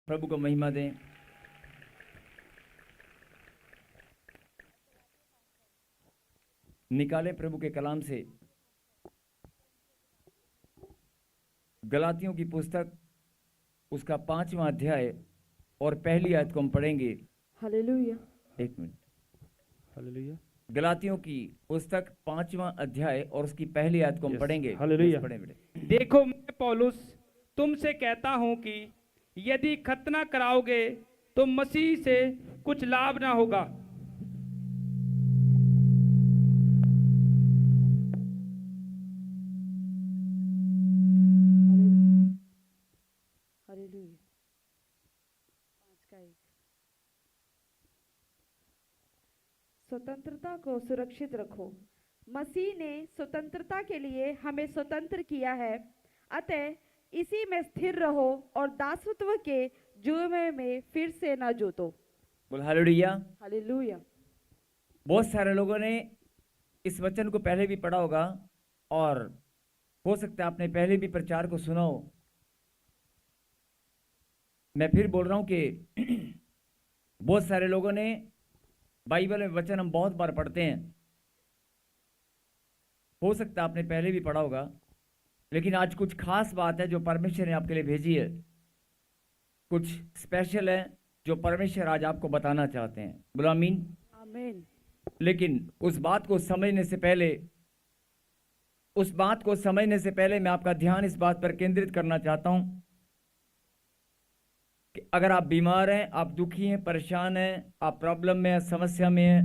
प्रभु को महिमा दें। निकाले प्रभु के कलाम से गलातियों की पुस्तक, उसका 5वां अध्याय और पहली आयत को हम पढ़ेंगे। हालेलुया। एक मिनट। हालेलुया। गलातियों की पुस्तक 5वां अध्याय और उसकी पहली आयत को हम Yes, पढ़ेंगे। हालेलुया। पढ़ें बेटे। देखो, मैं पौलुस तुमसे कहता हूं कि यदि खतना कराओगे तो मसीह से कुछ लाभ ना होगा। हालेलुया। 5 का 1। स्वतंत्रता को सुरक्षित रखो। मसीह ने स्वतंत्रता के लिए हमें स्वतंत्र किया है, अतः इसी में स्थिर रहो और दासत्व के जुए में फिर से न जोतो। बोल हालेलुया। हालेलुया। बहुत सारे लोगों ने इस वचन को पहले भी पढ़ा होगा और हो सकता है आपने पहले भी प्रचार को सुना हो। मैं फिर बोल रहा हूं कि बहुत सारे लोगों ने बाइबल में वचन हम बहुत बार पढ़ते हैं, हो सकता है आपने पहले भी पढ़ा होगा, लेकिन आज कुछ खास बात है जो परमेश्वर ने आपके लिए भेजी है। कुछ स्पेशल है जो परमेश्वर आज आपको बताना चाहते हैं। बोलो आमीन। आमीन। लेकिन उस बात को समझने से पहले मैं आपका ध्यान इस बात पर केंद्रित करना चाहता हूं कि अगर आप बीमार हैं, आप दुखी हैं, परेशान हैं, आप प्रॉब्लम में हैं, समस्या में हैं,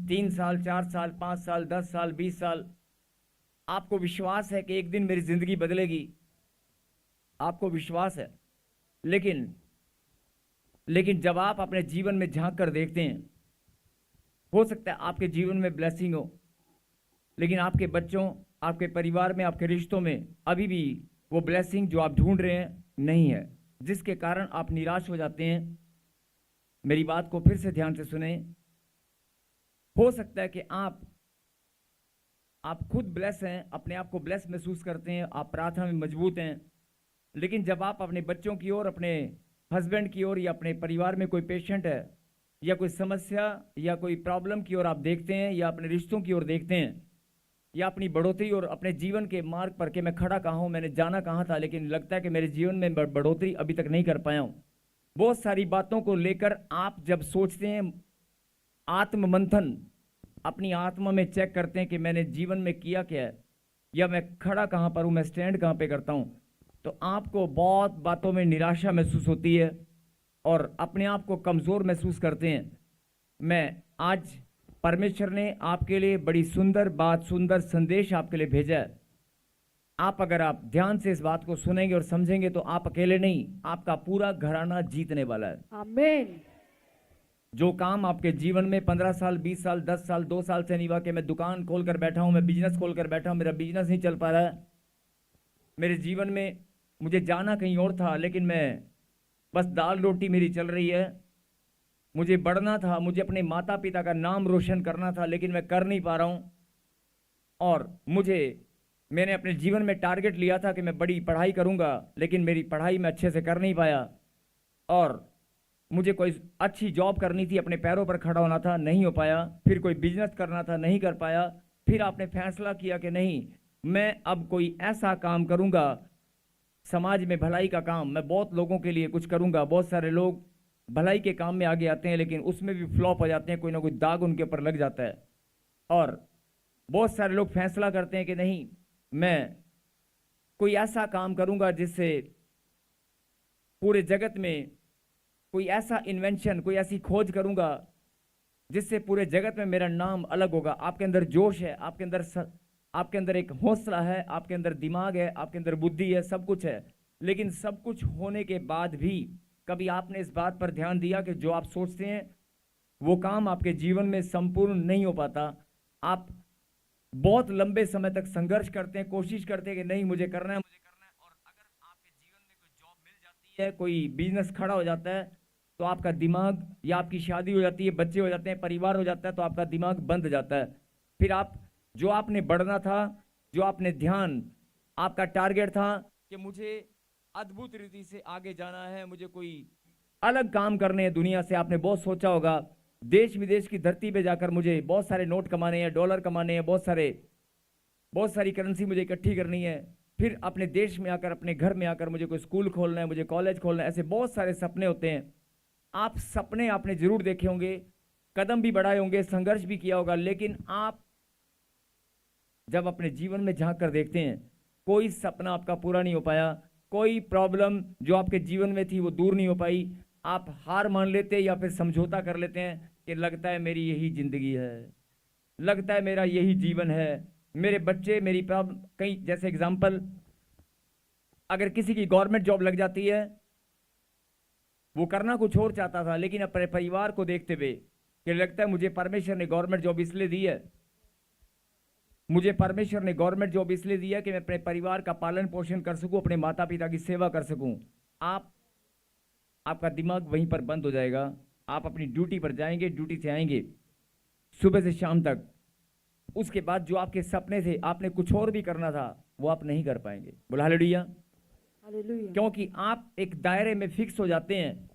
3 साल 4 साल 5 साल 10 साल 20 साल, आपको विश्वास है कि एक दिन मेरी जिंदगी बदलेगी, आपको विश्वास है, लेकिन जब आप अपने जीवन में झांक कर देखते हैं, हो सकता है आपके जीवन में ब्लेसिंग हो, लेकिन आपके बच्चों, आपके परिवार में, आपके रिश्तों में अभी भी वो ब्लेसिंग जो आप ढूंढ रहे हैं नहीं है, जिसके कारण आप निराश हो जाते हैं। मेरी बात को फिर से ध्यान से सुने। हो सकता है कि आप खुद ब्लेस हैं, अपने आप को ब्लेस महसूस करते हैं, आप प्रार्थना में मजबूत हैं, लेकिन जब आप अपने बच्चों की ओर, अपने हस्बैंड की ओर या अपने परिवार में कोई पेशेंट है या कोई समस्या या कोई प्रॉब्लम की ओर आप देखते हैं, या अपने रिश्तों की ओर देखते हैं, या अपनी बढ़ोतरी और अपने जीवन के मार्ग पर कि मैं खड़ा कहाँ हूँ, मैंने जाना कहाँ था, लेकिन लगता है कि मेरे जीवन में बढ़ोतरी अभी तक नहीं कर पाया हूँ। बहुत सारी बातों को लेकर आप जब सोचते हैं, आत्म मंथन, अपनी आत्मा में चेक करते हैं कि मैंने जीवन में किया क्या है, या मैं खड़ा कहाँ पर हूँ, मैं स्टैंड कहाँ पे करता हूँ, तो आपको बहुत बातों में निराशा महसूस होती है और अपने आप को कमज़ोर महसूस करते हैं। मैं आज परमेश्वर ने आपके लिए बड़ी सुंदर बात, सुंदर संदेश आपके लिए भेजा है। अगर आप ध्यान से इस बात को सुनेंगे और समझेंगे तो आप अकेले नहीं, आपका पूरा घराना जीतने वाला है। आमीन। जो काम आपके जीवन में 15 साल 20 साल 10 साल 2 साल से नहीं हुआ कि मैं दुकान खोल कर बैठा हूं, मैं बिजनेस खोल कर बैठा हूं, मेरा बिजनेस नहीं चल पा रहा है, मेरे जीवन में मुझे जाना कहीं और था, लेकिन मैं बस दाल रोटी मेरी चल रही है, मुझे बढ़ना था, मुझे अपने माता पिता का नाम रोशन करना था, लेकिन मैं कर नहीं पा रहा हूं, और मैंने अपने जीवन में टारगेट लिया था कि मैं बड़ी पढ़ाई करूंगा, लेकिन मेरी पढ़ाई मैं अच्छे से कर नहीं पाया, और मुझे कोई अच्छी जॉब करनी थी, अपने पैरों पर खड़ा होना था, नहीं हो पाया, फिर कोई बिजनेस करना था, नहीं कर पाया, फिर आपने फैसला किया कि नहीं, मैं अब कोई ऐसा काम करूंगा, समाज में भलाई का काम, मैं बहुत लोगों के लिए कुछ करूंगा। बहुत सारे लोग भलाई के काम में आगे आते हैं, लेकिन उसमें भी फ्लॉप हो जाते हैं, कोई ना कोई दाग उनके ऊपर लग जाता है। और बहुत सारे लोग फैसला करते हैं कि नहीं, मैं कोई ऐसा काम करूंगा जिससे पूरे जगत में कोई ऐसा इन्वेंशन, कोई ऐसी खोज करूंगा जिससे पूरे जगत में मेरा नाम अलग होगा। आपके अंदर जोश है, आपके अंदर एक हौसला है, आपके अंदर दिमाग है, आपके अंदर बुद्धि है, सब कुछ है, लेकिन सब कुछ होने के बाद भी कभी आपने इस बात पर ध्यान दिया कि जो आप सोचते हैं वो काम आपके जीवन में संपूर्ण नहीं हो पाता। आप बहुत लंबे समय तक संघर्ष करते हैं, कोशिश करते हैं कि नहीं मुझे करना है, और अगर आपके जीवन में कोई जॉब मिल जाती है, कोई बिजनेस खड़ा हो जाता है, तो आपका दिमाग, या आपकी शादी हो जाती है, बच्चे हो जाते हैं, परिवार हो जाता है, तो आपका दिमाग बंद जाता है। फिर जो आपने बढ़ना था, जो आपने ध्यान, आपका टारगेट था कि मुझे अद्भुत रीति से आगे जाना है, मुझे कोई अलग काम करने हैं दुनिया से। आपने बहुत सोचा होगा देश विदेश की धरती पे जाकर मुझे बहुत सारे नोट कमाने हैं, डॉलर कमाने हैं, बहुत सारी करेंसी मुझे इकट्ठी करनी है, फिर अपने देश में आकर, अपने घर में आकर मुझे कोई स्कूल खोलना है, मुझे कॉलेज खोलना है। ऐसे बहुत सारे सपने होते हैं। आप सपने आपने जरूर देखे होंगे, कदम भी बढ़ाए होंगे, संघर्ष भी किया होगा, लेकिन आप जब अपने जीवन में झांक कर देखते हैं कोई सपना आपका पूरा नहीं हो पाया, कोई प्रॉब्लम जो आपके जीवन में थी वो दूर नहीं हो पाई, आप हार मान लेते या फिर समझौता कर लेते हैं कि लगता है मेरी यही जिंदगी है, लगता है मेरा यही जीवन है, मेरे बच्चे, मेरी प्रॉब्लम। कहीं जैसे एग्जांपल, अगर किसी की गवर्नमेंट जॉब लग जाती है, वो करना कुछ और चाहता था, लेकिन अपने परिवार को देखते हुए कि लगता है मुझे परमेश्वर ने गवर्नमेंट जॉब इसलिए दी है, मुझे परमेश्वर ने गवर्नमेंट जॉब इसलिए दी है कि मैं अपने परिवार का पालन पोषण कर सकूं, अपने माता पिता की सेवा कर सकूं। आपका दिमाग वहीं पर बंद हो जाएगा। आप अपनी ड्यूटी पर जाएंगे, ड्यूटी से आएंगे सुबह से शाम तक, उसके बाद जो आपके सपने थे, आपने कुछ और भी करना था, वो आप नहीं कर पाएंगे। बोला हालेलुया। हालेलुया। क्योंकि आप एक दायरे में फिक्स हो जाते हैं।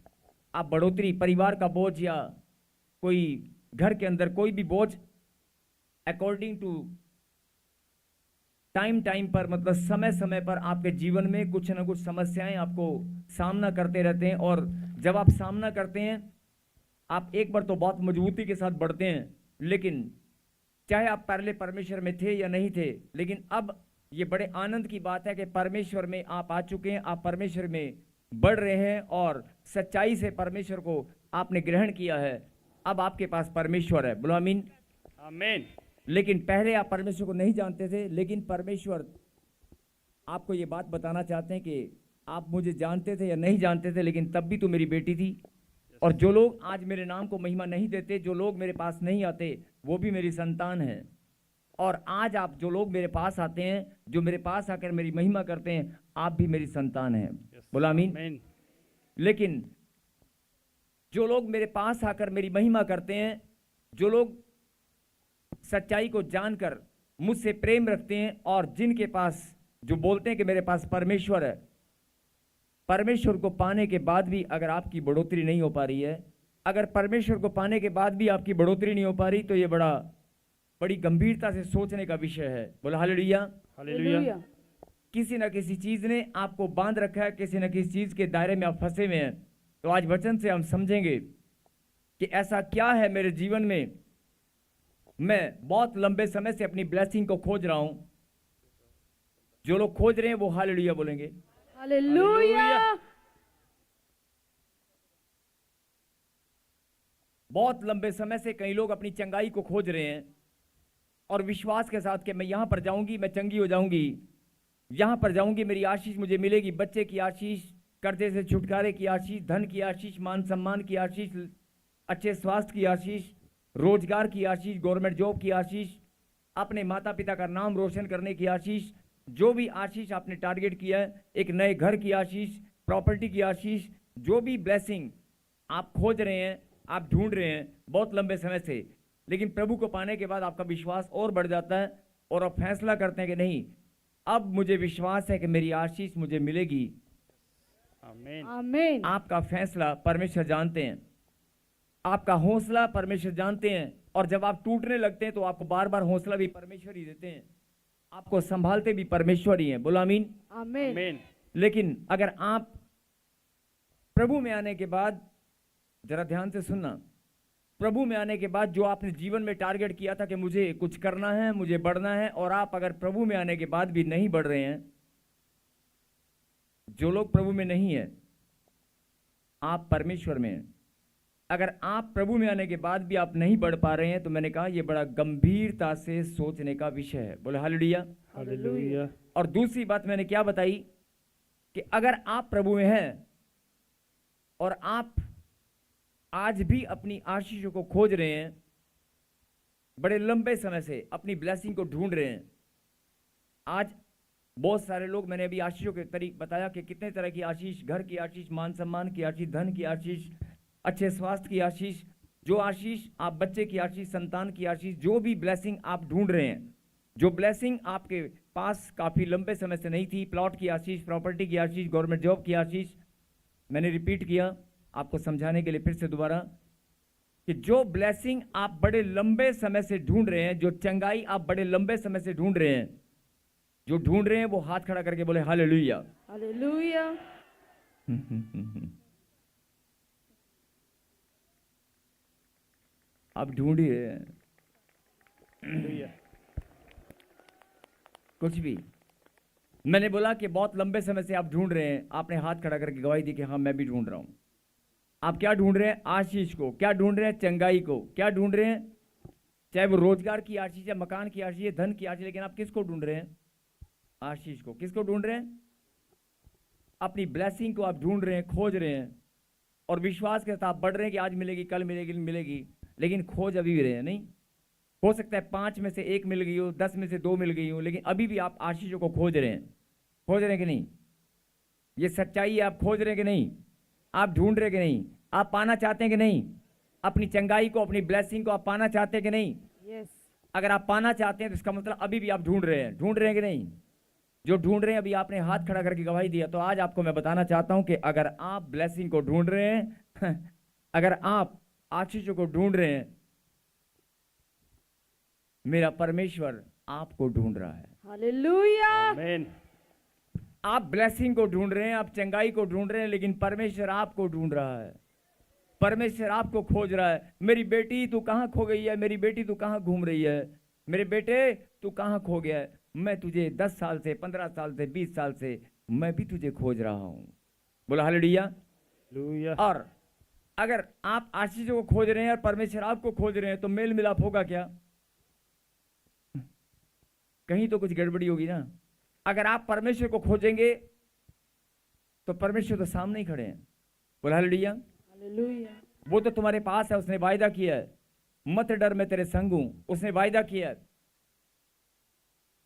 आप बढ़ोतरी, परिवार का बोझ या कोई घर के अंदर कोई भी बोझ अकॉर्डिंग टू टाइम पर, मतलब समय समय पर आपके जीवन में कुछ ना कुछ समस्याएं आपको सामना करते रहते हैं। और जब आप सामना करते हैं, आप एक बार तो बहुत मजबूती के साथ बढ़ते हैं, लेकिन चाहे आप पहले परमेश्वर में थे या नहीं थे, लेकिन अब ये बड़े आनंद की बात है कि परमेश्वर में आप आ चुके हैं, आप परमेश्वर में बढ़ रहे हैं और सच्चाई से परमेश्वर को आपने ग्रहण किया है। अब आपके पास परमेश्वर है। बोलो आमीन। आमीन। लेकिन पहले आप परमेश्वर को नहीं जानते थे, लेकिन परमेश्वर आपको ये बात बताना चाहते हैं कि आप मुझे जानते थे या नहीं जानते थे, लेकिन तब भी तो मेरी बेटी थी। और जो लोग आज मेरे नाम को महिमा नहीं देते, जो लोग मेरे पास नहीं आते, वो भी मेरी संतान है। और आज आप जो लोग मेरे पास आते हैं, जो मेरे पास आकर मेरी महिमा करते हैं, आप भी मेरी संतान हैं। बोला आमीन। आमीन। लेकिन जो लोग मेरे पास आकर मेरी महिमा करते हैं, जो लोग सच्चाई को जानकर मुझसे प्रेम रखते हैं, और जिनके पास, जो बोलते हैं कि मेरे पास परमेश्वर है, परमेश्वर को पाने के बाद भी अगर आपकी बढ़ोतरी नहीं हो पा रही है, अगर परमेश्वर को पाने के बाद भी आपकी बढ़ोतरी नहीं हो पा रही, तो ये बड़ी गंभीरता से सोचने का विषय है। बोला हालेलुया। हालेलुया। किसी न किसी चीज ने आपको बांध रखा है, किसी न किसी चीज के दायरे में आप फंसे हुए हैं। तो आज वचन से हम समझेंगे कि ऐसा क्या है मेरे जीवन में, मैं बहुत लंबे समय से अपनी ब्लेसिंग को खोज रहा हूं। जो लोग खोज रहे हैं वो हालेलुया बोलेंगे। हालेलुया। बहुत लंबे समय से कई लोग अपनी चंगाई को खोज रहे हैं और विश्वास के साथ कि मैं यहां पर जाऊंगी, मैं चंगी हो जाऊंगी, यहां पर जाऊंगी, मेरी आशीष मुझे मिलेगी, बच्चे की आशीष, कर्जे से छुटकारे की आशीष, धन की आशीष, मान सम्मान की आशीष, अच्छे स्वास्थ्य की आशीष, रोजगार की आशीष, गवर्नमेंट जॉब की आशीष, अपने माता पिता का नाम रोशन करने की आशीष, जो भी आशीष आपने टारगेट किया है, एक नए घर की आशीष, प्रॉपर्टी की आशीष, जो भी ब्लेसिंग आप खोज रहे हैं, आप ढूंढ रहे हैं बहुत लंबे समय से, लेकिन प्रभु को पाने के बाद आपका विश्वास और बढ़ जाता है और आप फैसला करते हैं कि नहीं, अब मुझे विश्वास है कि मेरी आशीष मुझे मिलेगी। आमीन। आमीन। आपका फैसला परमेश्वर जानते हैं, आपका हौसला परमेश्वर जानते हैं, और जब आप टूटने लगते हैं तो आपको बार बार हौसला भी परमेश्वर ही देते हैं, आपको संभालते भी परमेश्वर ही हैं। बोलो आमीन। आमीन। आमीन। लेकिन अगर आप प्रभु में आने के बाद, जरा ध्यान से सुनना, प्रभु में आने के बाद जो आपने जीवन में टारगेट किया था कि मुझे कुछ करना है, मुझे बढ़ना है, और आप अगर प्रभु में आने के बाद भी नहीं बढ़ रहे हैं, जो लोग प्रभु में नहीं है, आप परमेश्वर में हैं, अगर आप प्रभु में आने के बाद भी आप नहीं बढ़ पा रहे हैं, तो मैंने कहा यह बड़ा गंभीरता से सोचने का विषय है। बोले हालेलुया। हालेलुया। और दूसरी बात मैंने क्या बताई कि अगर आप प्रभु में हैं और आप आज भी अपनी आशीषों को खोज रहे हैं, बड़े लंबे समय से अपनी ब्लेसिंग को ढूंढ रहे हैं, आज बहुत सारे लोग, मैंने अभी आशीषों के तरीके बताया कि कितने तरह की आशीष, घर की आशीष, मान सम्मान की आशीष, धन की आशीष, अच्छे स्वास्थ्य की आशीष, जो आशीष आप बच्चे की आशीष, संतान की आशीष, जो भी ब्लेसिंग आप ढूंढ रहे हैं, जो ब्लेसिंग आपके पास काफी लंबे समय से नहीं थी, प्लॉट की आशीष, प्रॉपर्टी की आशीष, गवर्नमेंट जॉब की आशीष, मैंने रिपीट किया, आपको समझाने के लिए फिर से दोबारा कि जो ब्लेसिंग आप बड़े लंबे समय से ढूंढ रहे हैं, जो चंगाई आप बड़े लंबे समय से ढूंढ रहे हैं, जो ढूंढ रहे हैं वो हाथ खड़ा करके बोले हालेलुया। हालेलुया। आप ढूंढ ही रहे हैं कुछ भी। मैंने बोला कि बहुत लंबे समय से आप ढूंढ रहे हैं, आपने हाथ खड़ा करके गवाही दी कि हाँ मैं भी ढूंढ रहा हूं। आप क्या ढूंढ रहे हैं? आशीष को। क्या ढूंढ रहे हैं? चंगाई को। क्या ढूंढ रहे हैं? चाहे वो रोजगार की आशीष है, मकान की आशीष है, धन की आशीष, लेकिन आप किसको ढूंढ रहे हैं? आशीष को। किसको ढूंढ रहे हैं? अपनी ब्लेसिंग को आप ढूंढ रहे हैं, खोज रहे हैं, और विश्वास के साथ आप बढ़ रहे हैं कि आज मिलेगी, कल मिलेगी, मिलेगी, लेकिन खोज अभी भी रहे हैं। नहीं हो सकता है 5 में से 1 मिल गई हो, 10 में से 2 मिल गई हो, लेकिन अभी भी आप आशीषों को खोज रहे हैं। खोज रहे हैं कि नहीं? ये सच्चाई है। आप खोज रहे हैं कि नहीं? आप ढूंढ रहे हैं कि नहीं? आप पाना चाहते हैं कि नहीं? अपनी चंगाई को, अपनी ब्लेसिंग को आप पाना चाहते हैं कि नहीं? यस। अगर आप पाना चाहते हैं तो इसका मतलब अभी भी आप ढूंढ रहे हैं। ढूंढ रहे हैं कि नहीं? जो ढूंढ रहे हैं, अभी आपने हाथ खड़ा करके गवाही दिया, तो आज आपको मैं बताना चाहता हूं कि अगर आप ब्लेसिंग को ढूंढ रहे हैं अगर आप आशीषों को ढूंढ रहे हैं, मेरा परमेश्वर आपको ढूंढ रहा है। हालेलुया। आमीन। आप ब्लेसिंग को ढूंढ रहे हैं, आप चंगाई को ढूंढ रहे हैं, लेकिन परमेश्वर आपको ढूंढ रहा है। परमेश्वर आपको खोज रहा है। मेरी बेटी तू कहाँ खो गई है? मेरी बेटी तू कहाँ घूम रही है? मेरे बेटे तू कहाँ खो गया है? मैं तुझे 10 साल से, 15 साल से, 20 साल से मैं भी तुझे खोज रहा हूं। बोला हालेलुया। हालेलुया। और अगर आप आशीषों को खोज रहे हैं और परमेश्वर आपको खोज रहे हैं, तो मेल मिलाप होगा क्या? कहीं तो कुछ गड़बड़ी होगी ना। अगर आप परमेश्वर को खोजेंगे तो परमेश्वर तो सामने ही खड़े हैं। बोला हालेलुया। हालेलुया। वो तो तुम्हारे पास है, उसने वायदा किया है, मत डर मैं तेरे संग हूं। उसने वायदा किया है,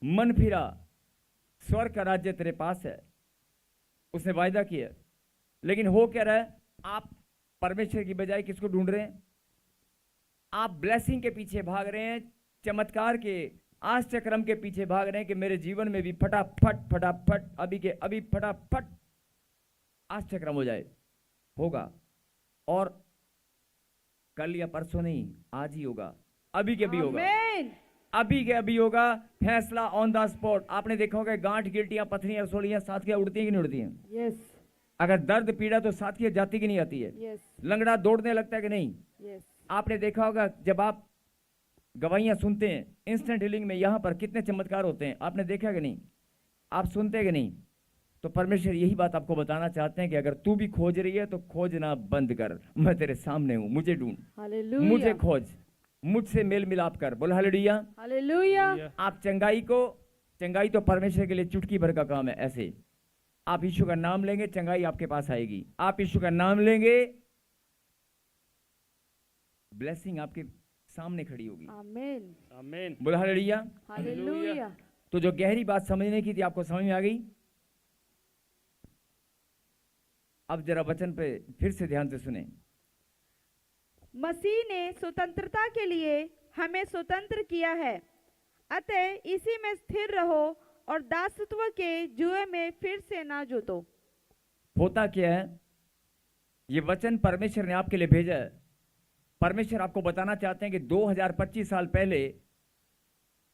मन फिरा स्वर्ग का राज्य तेरे पास है, उसने वायदा किया है। लेकिन हो क्या रहा है? आप परमेश्वर की बजाय किसको ढूंढ रहे हैं? आप ब्लेसिंग के पीछे भाग रहे हैं, चमत्कार के, आश्चर्यक्रम के पीछे भाग रहे हैं कि मेरे जीवन में भी फटाफट फटाफट अभी के अभी फटाफट आश्चर्यक्रम हो जाए। होगा, और कल या परसों नहीं, आज ही होगा, अभी के अभी होगा, आमीन। अभी के अभी होगा। फैसला ऑन द स्पॉट। आपने देखा होगा गांठ, गिल्टियां, पथरियां, रसोलियां साथियां उड़ती हैं कि नहीं उड़ती हैं? यस। अगर दर्द पीड़ा तो साथियां जाती कि नहीं आती है? यस। लंगड़ा दौड़ने लगता है कि नहीं? यस। आपने देखा होगा जब आप गवाहियां सुनते हैं इंस्टेंट हीलिंग में, यहां पर कितने चमत्कार होते हैं, आपने देखा कि नहीं? आप सुनते हैं कि नहीं? तो परमेश्वर यही बात आपको बताना चाहते हैं कि अगर तू भी खोज रही है तो खोजना बंद कर। मैं तेरे सामने हूं, मुझे ढूंढ, हालेलुया। मुझे खोज, मुझसे मेल मिलाप कर। बोल हालेलुया। हालेलुया। आप चंगाई तो परमेश्वर के लिए चुटकी भर का काम है। ऐसे आप यीशु का नाम लेंगे, चंगाई आपके पास आएगी। आप यीशु का नाम लेंगे, ब्लेसिंग आपके सामने खड़ी होगी। आमीन। आमीन। बोल हालेलुया। हालेलुया। तो जो गहरी बात समझने की थी आपको समझ में आ गई। अब जरा वचन पे फिर से ध्यान से सुने। मसीह ने स्वतंत्रता के लिए हमें स्वतंत्र किया है, अतः इसी में स्थिर रहो और दासत्व के जुए में फिर से ना जुटो। होता क्या है? ये वचन परमेश्वर ने आपके लिए भेजा है। परमेश्वर आपको बताना चाहते हैं कि 2025 साल पहले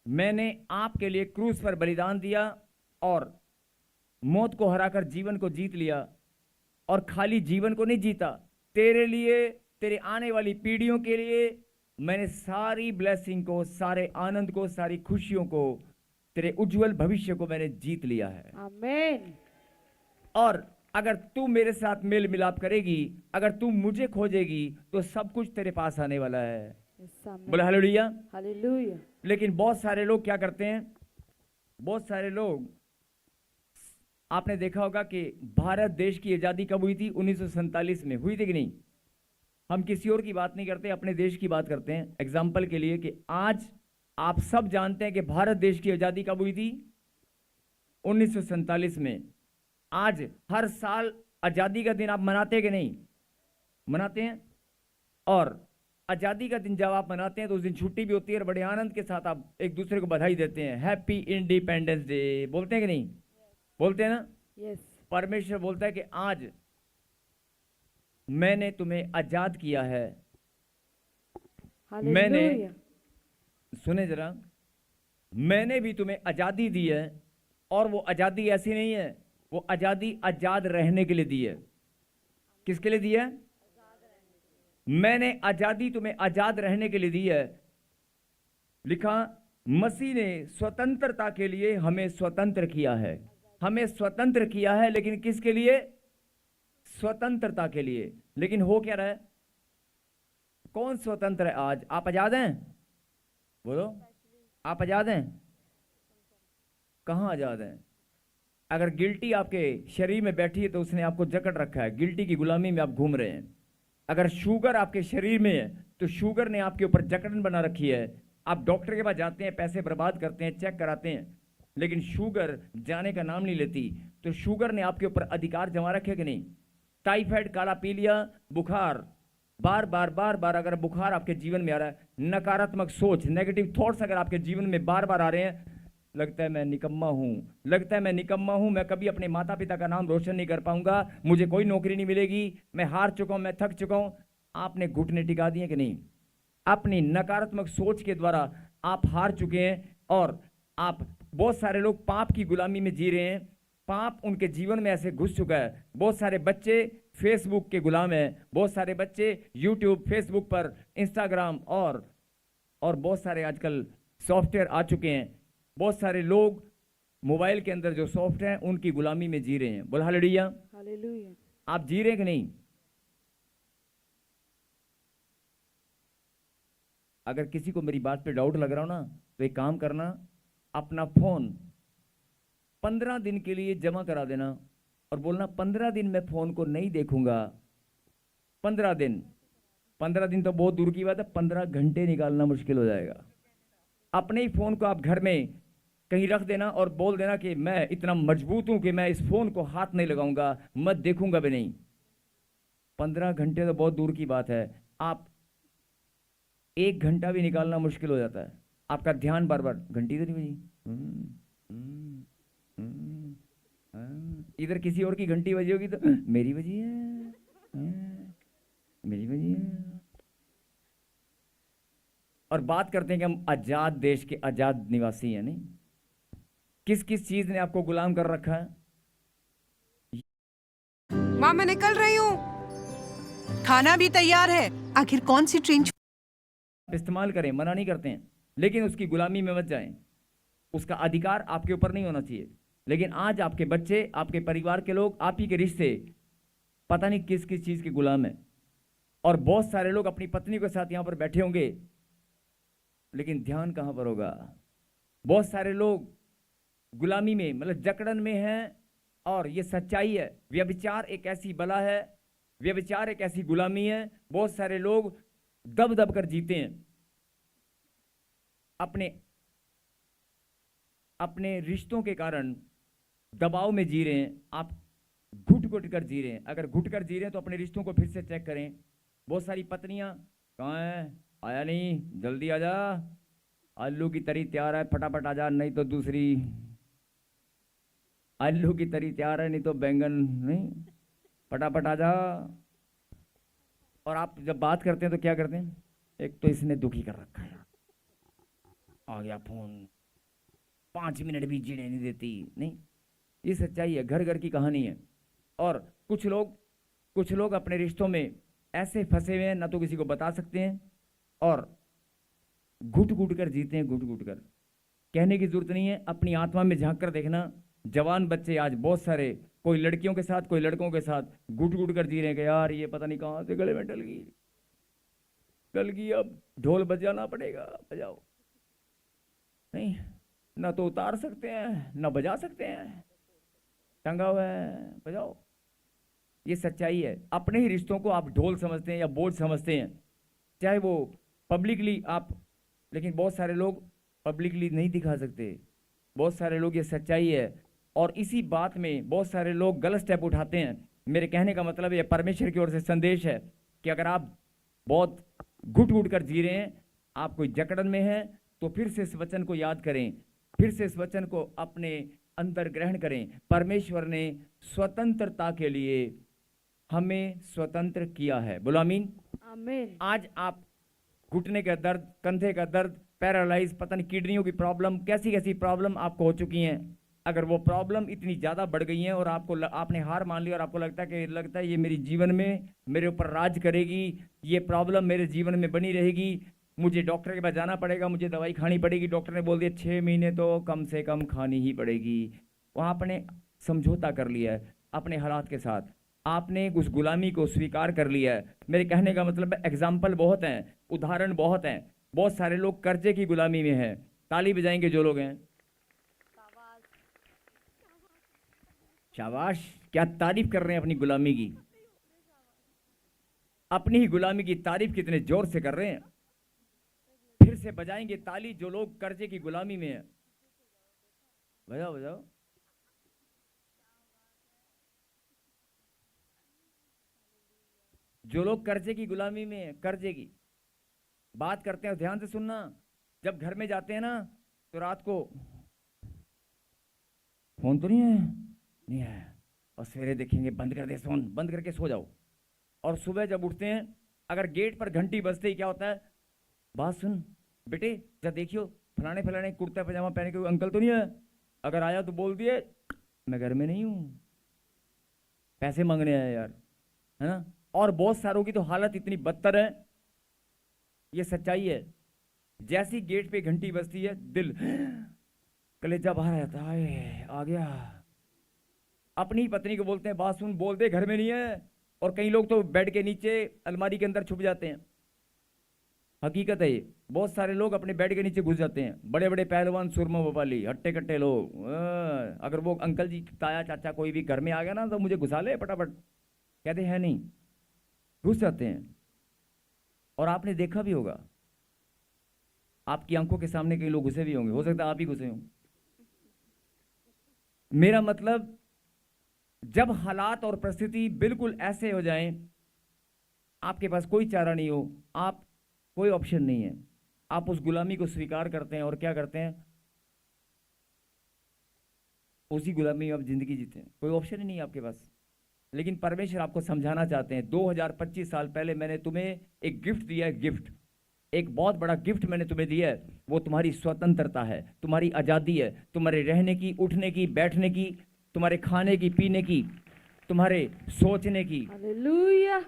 मैंने आपके लिए क्रूस पर बलिदान दिया और मौत को हराकर जीवन को जीत लिया। और खाली जीवन को नहीं जीता, तेरे लिए, तेरे आने वाली पीढ़ियों के लिए मैंने सारी ब्लेसिंग को, सारे आनंद को, सारी खुशियों को, तेरे उज्जवल भविष्य को मैंने जीत लिया है। आमीन। और अगर तू मेरे साथ मेल मिलाप करेगी, अगर तू मुझे खोजेगी, तो सब कुछ तेरे पास आने वाला है। बोला हालेलुया। हालेलुया। लेकिन बहुत सारे लोग क्या करते हैं? बहुत सारे लोग, आपने देखा होगा कि भारत देश की आजादी कब हुई थी? 1947 में हुई थी कि नहीं? हम किसी और की बात नहीं करते, अपने देश की बात करते हैं। एग्जाम्पल के लिए कि आज आप सब जानते हैं कि भारत देश की आजादी कब हुई थी? 1947 में। आज हर साल आजादी का दिन आप मनाते हैं कि नहीं? मनाते हैं। और आजादी का दिन जब आप मनाते हैं तो उस दिन छुट्टी भी होती है और बड़े आनंद के साथ आप एक दूसरे को बधाई देते हैं। हैप्पी इंडिपेंडेंस डे बोलते हैं कि नहीं? बोलते हैं ना? यस। परमेश्वर बोलता है कि आज मैंने तुम्हें आजाद किया है। हालेलुया। सुने जरा, मैंने भी तुम्हें आजादी दी है, और वो आजादी ऐसी नहीं है, वो आजादी आजाद रहने के लिए दी है। किसके लिए दी है? मैंने आजादी तुम्हें आजाद रहने के लिए दी है। लिखा, मसीह ने स्वतंत्रता के लिए हमें स्वतंत्र किया है। हमें स्वतंत्र किया है, लेकिन किसके लिए? स्वतंत्रता के लिए। लेकिन हो क्या रहा है? कौन स्वतंत्र है आज? आप आजाद हैं? बोलो, आप आजाद हैं? कहां आजाद हैं? अगर गिल्टी आपके शरीर में बैठी है तो उसने आपको जकड़ रखा है, गिल्टी की गुलामी में आप घूम रहे हैं। अगर शुगर आपके शरीर में है तो शुगर ने आपके ऊपर जकड़न बना रखी है। आप डॉक्टर के पास जाते हैं, पैसे बर्बाद करते हैं, चेक कराते हैं, लेकिन शुगर जाने का नाम नहीं लेती। तो शुगर ने आपके ऊपर अधिकार जमा रखे कि नहीं? टाइफाइड, काला पीलिया, बुखार, बार बार बार बार अगर बुखार आपके जीवन में आ रहा है, नकारात्मक सोच, नेगेटिव थॉट्स अगर आपके जीवन में बार बार आ रहे हैं, लगता है मैं निकम्मा हूं, लगता है मैं निकम्मा हूं, मैं कभी अपने माता पिता का नाम रोशन नहीं कर पाऊंगा, मुझे कोई नौकरी नहीं मिलेगी, मैं हार चुका हूं, मैं थक चुका हूं। आपने घुटने टिका दिए कि नहीं? अपनी नकारात्मक सोच के द्वारा आप हार चुके हैं। और आप, बहुत सारे लोग पाप की गुलामी में जी रहे हैं, पाप उनके जीवन में ऐसे घुस चुका है। बहुत सारे बच्चे फेसबुक के गुलाम हैं, बहुत सारे बच्चे यूट्यूब, फेसबुक पर, इंस्टाग्राम और बहुत सारे आजकल सॉफ्टवेयर आ चुके हैं। बहुत सारे लोग मोबाइल के अंदर जो सॉफ्टवेयर हैं उनकी गुलामी में जी रहे हैं। बोल हालेलुया। हालेलुया। आप जी रहे हैं कि नहीं? अगर किसी को मेरी बात पे डाउट लग रहा हो ना, तो एक काम करना, अपना फोन 15 दिन के लिए जमा करा देना और बोलना 15 दिन मैं फोन को नहीं देखूंगा। 15 दिन, 15 दिन तो बहुत दूर की बात है, 15 घंटे निकालना मुश्किल हो जाएगा। अपने ही फोन को आप घर में कहीं रख देना और बोल देना कि मैं इतना मजबूत हूं कि मैं इस फोन को हाथ नहीं लगाऊंगा, मत देखूंगा भी नहीं। 15 घंटे तो बहुत दूर की बात है, आप 1 घंटा भी निकालना मुश्किल हो जाता है। आपका ध्यान बार बार, घंटी तो नहीं बजी, इधर किसी और की घंटी बजी होगी तो मेरी बजी है, मेरी बजी है। और बात करते हैं कि हम आजाद देश के आजाद निवासी हैं। नहीं, किस किस चीज ने आपको गुलाम कर रखा है? माँ मैं निकल रही हूँ, खाना भी तैयार है। आखिर कौन सी ट्रेन इस्तेमाल करें, मना नहीं करते हैं, लेकिन उसकी गुलामी में मत जाएं। उसका अधिकार आपके ऊपर नहीं होना चाहिए। लेकिन आज आपके बच्चे, आपके परिवार के लोग, आप ही के रिश्ते पता नहीं किस किस चीज के गुलाम है। और बहुत सारे लोग अपनी पत्नी के साथ यहां पर बैठे होंगे, लेकिन ध्यान कहां पर होगा? बहुत सारे लोग गुलामी में, मतलब जकड़न में हैं। और ये सच्चाई है, व्यभिचार एक ऐसी बला है, व्यभिचार एक ऐसी गुलामी है। बहुत सारे लोग दब दब कर जीते हैं, अपने रिश्तों के कारण दबाव में जी रहे हैं। आप घुट घुट कर जी रहे हैं। अगर घुट कर जी रहे हैं तो अपने रिश्तों को फिर से चेक करें। बहुत सारी पत्नियां, कहाँ है, आया नहीं, जल्दी आ जा, आलू की तरी तैयार है, फटाफट आ जा, नहीं तो दूसरी, आलू की तरी तैयार है, नहीं तो बैंगन नहीं, फटाफट आ जा। और आप जब बात करते हैं तो क्या करते हैं? एक तो इसने दुखी कर रखा है, आ गया फोन, 5 मिनट भी जीने नहीं देती। नहीं, ये सच्चाई है, घर घर की कहानी है। और कुछ लोग अपने रिश्तों में ऐसे फंसे हुए हैं, ना तो किसी को बता सकते हैं, और घुट घुट कर जीते हैं, घुट घुट कर। कहने की जरूरत नहीं है, अपनी आत्मा में झांक कर देखना। जवान बच्चे आज बहुत सारे, कोई लड़कियों के साथ, कोई लड़कों के साथ घुट घुट कर जी रहे हैं कि यार ये पता नहीं कहां से गले में डल गई, अब ढोल बजाना पड़ेगा, बजाओ। नहीं, ना तो उतार सकते हैं, ना बजा सकते हैं, टंगा हुआ है, बजाओ। ये सच्चाई है। अपने ही रिश्तों को आप ढोल समझते हैं या बोझ समझते हैं, चाहे वो पब्लिकली आप, लेकिन बहुत सारे लोग पब्लिकली नहीं दिखा सकते। बहुत सारे लोग, ये सच्चाई है। और इसी बात में बहुत सारे लोग गलत स्टेप उठाते हैं। मेरे कहने का मतलब ये परमेश्वर की ओर से संदेश है कि अगर आप बहुत घुट घुट कर जी रहे हैं, आप कोई जकड़न में हैं, तो फिर से इस वचन को याद करें, फिर से इस वचन को अपने अंदर ग्रहण करें। परमेश्वर ने स्वतंत्रता के लिए हमें स्वतंत्र किया है। बोलो आमीन। आमीन। आज आप घुटने का दर्द, कंधे का दर्द, पैरालाइज, पता नहीं किडनियों की प्रॉब्लम, कैसी कैसी प्रॉब्लम आपको हो चुकी हैं। अगर वो प्रॉब्लम इतनी ज़्यादा बढ़ गई हैं और आपने हार मान ली और आपको लगता है ये मेरी जीवन में मेरे ऊपर राज करेगी, ये प्रॉब्लम मेरे जीवन में बनी रहेगी, मुझे डॉक्टर के पास जाना पड़ेगा, मुझे दवाई खानी पड़ेगी, डॉक्टर ने बोल दिया 6 महीने तो कम से कम खानी ही पड़ेगी। वहाँ आपने समझौता कर लिया है अपने हालात के साथ, आपने उस गुलामी को स्वीकार कर लिया है। मेरे कहने का मतलब है, एग्जाम्पल बहुत हैं, उदाहरण बहुत हैं। बहुत सारे लोग कर्जे की गुलामी में हैं। ताली बजाएंगे जो लोग हैं। शाबाश, क्या तारीफ कर रहे हैं अपनी गुलामी की। अपनी ही गुलामी की तारीफ कितने जोर से कर रहे हैं। फिर से बजाएंगे ताली जो लोग कर्जे की गुलामी में हैं। बजाओ बजाओ। जो लोग कर्जे की गुलामी में हैं, कर्जे की बात करते हैं, ध्यान से सुनना। जब घर में जाते हैं ना तो रात को फोन तो नहीं है, और सवेरे देखेंगे बंद कर दे फोन, बंद करके सो जाओ। और सुबह जब उठते हैं, अगर गेट पर घंटी बजते ही क्या होता है, बात सुन बेटे, जब देखियो फलाने फलाने कुर्ता पजामा पहने के अंकल तो नहीं है, अगर आया तो बोल दिए मैं घर में नहीं हूं, पैसे मांगने आया यार, है ना। और बहुत सारों की तो हालत इतनी बदतर है, ये सच्चाई है। जैसी गेट पे घंटी बजती है, दिल कलेजा बाहर आता है, आ गया। अपनी पत्नी को बोलते हैं बात सुन, बोल दे घर में नहीं है। और कई लोग तो बेड के नीचे अलमारी के अंदर छुप जाते हैं। हकीकत है ये, बहुत सारे लोग अपने बेड के नीचे घुस जाते हैं। बड़े बड़े पहलवान, सुरमा भोपाली, हट्टे कट्टे लोग, अगर वो अंकल जी, ताया, चाचा कोई भी घर में आ गया ना तो मुझे घुसा ले फटाफट, कहते हैं नहीं, घुस जाते हैं। और आपने देखा भी होगा, आपकी आंखों के सामने कई लोग घुसे भी होंगे, हो सकता है आप ही घुसे हों। मेरा मतलब, जब हालात और परिस्थिति बिल्कुल ऐसे हो जाएं, आपके पास कोई चारा नहीं हो, आप कोई ऑप्शन नहीं है, आप उस गुलामी को स्वीकार करते हैं और क्या करते हैं, उसी गुलामी में आप जिंदगी जीते हैं। कोई ऑप्शन ही नहीं है आपके पास। लेकिन परमेश्वर आपको समझाना चाहते हैं, 2025 साल पहले मैंने तुम्हें एक गिफ्ट दिया है। गिफ्ट, एक बहुत बड़ा गिफ्ट मैंने तुम्हें दिया है। वो तुम्हारी स्वतंत्रता है, तुम्हारी आज़ादी है, तुम्हारे रहने की, उठने की, बैठने की, तुम्हारे खाने की, पीने की, तुम्हारे सोचने की, हालेलुया।